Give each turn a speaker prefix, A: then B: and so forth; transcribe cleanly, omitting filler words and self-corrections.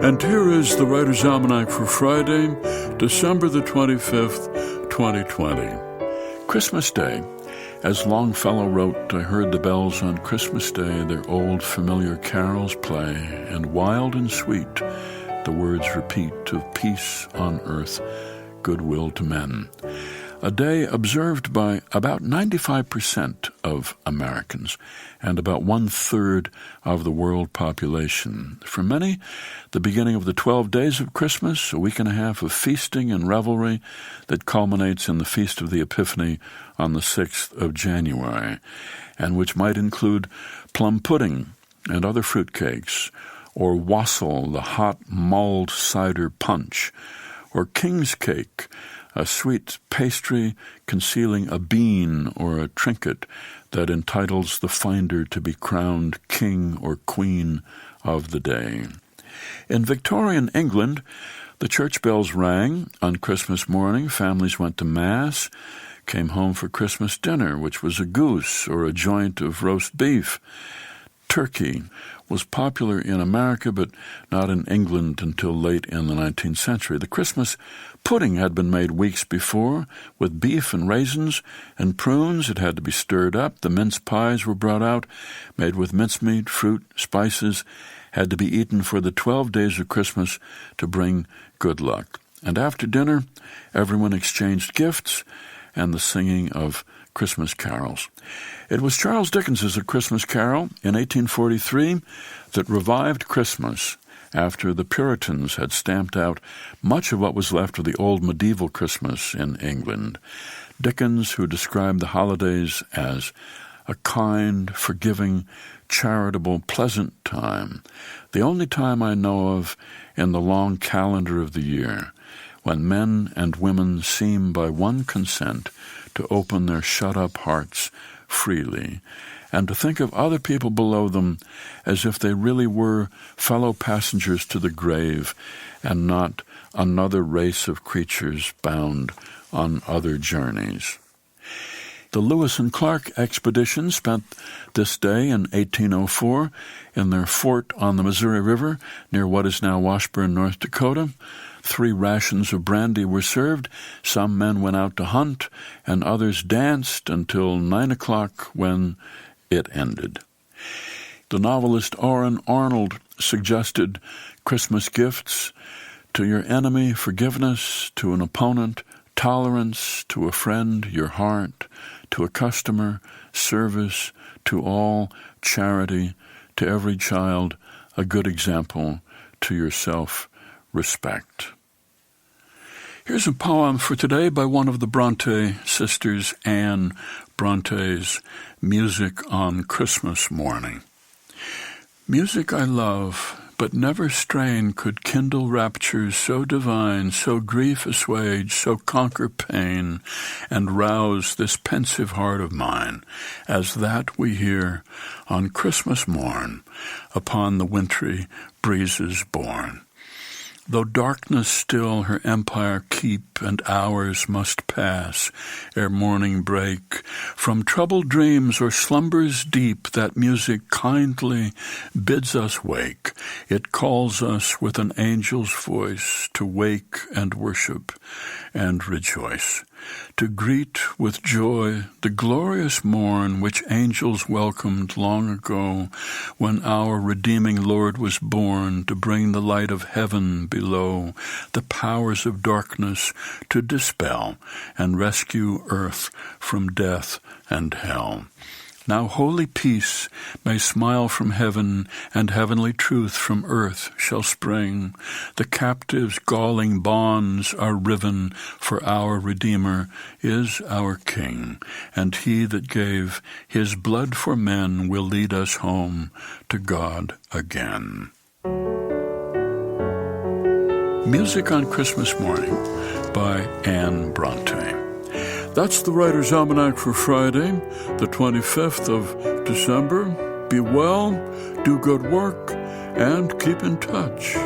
A: And here is the Writer's Almanac for Friday, December the 25th, 2020. Christmas Day. As Longfellow wrote, I heard the bells on Christmas Day, their old familiar carols play, and wild and sweet the words repeat of peace on earth, goodwill to men. A day observed by about 95% of Americans and about one-third of the world population. For many, the beginning of the 12 days of Christmas, a week and a half of feasting and revelry that culminates in the Feast of the Epiphany on the 6th of January, and which might include plum pudding and other fruitcakes, or wassail, the hot mulled cider punch, or king's cake, a sweet pastry concealing a bean or a trinket that entitles the finder to be crowned king or queen of the day. In Victorian England, the church bells rang. On Christmas morning, families went to Mass, came home for Christmas dinner, which was a goose or a joint of roast beef. Turkey was popular in America, but not in England until late in the 19th century. The Christmas pudding had been made weeks before, with beef and raisins and prunes. It had to be stirred up. The mince pies were brought out, made with mincemeat, fruit, spices, had to be eaten for the 12 days of Christmas to bring good luck. And after dinner, everyone exchanged gifts and the singing of Christmas carols. It was Charles Dickens' A Christmas Carol in 1843 that revived Christmas after the Puritans had stamped out much of what was left of the old medieval Christmas in England. Dickens, who described the holidays as a kind, forgiving, charitable, pleasant time, the only time I know of in the long calendar of the year, when men and women seem by one consent to open their shut-up hearts freely, and to think of other people below them as if they really were fellow passengers to the grave and not another race of creatures bound on other journeys. The Lewis and Clark expedition spent this day in 1804 in their fort on the Missouri River near what is now Washburn, North Dakota. 3 rations of brandy were served. Some men went out to hunt, and others danced until 9 o'clock when it ended. The novelist Orrin Arnold suggested Christmas gifts: to your enemy, forgiveness; to an opponent, tolerance; to a friend, your heart; to a customer, service; to all, charity; to every child, a good example; to yourself, respect. Here's a poem for today by one of the Bronte sisters, Anne Bronte's Music on Christmas Morning. Music I love, but never strain could kindle raptures so divine, so grief assuage, so conquer pain, and rouse this pensive heart of mine, as that we hear on Christmas morn, upon the wintry breezes borne. Though darkness still her empire keep, and hours must pass ere morning break, from troubled dreams or slumbers deep that music kindly bids us wake. It calls us with an angel's voice to wake and worship and rejoice, to greet with joy the glorious morn which angels welcomed long ago, when our redeeming Lord was born to bring the light of heaven below, the powers of darkness to dispel, and rescue earth from death and hell. Now holy peace may smile from heaven, and heavenly truth from earth shall spring. The captive's galling bonds are riven, for our Redeemer is our King, and he that gave his blood for men will lead us home to God again. Music on Christmas Morning by Anne Bronte. That's the Writer's Almanac for Friday, the 25th of December. Be well, do good work, and keep in touch.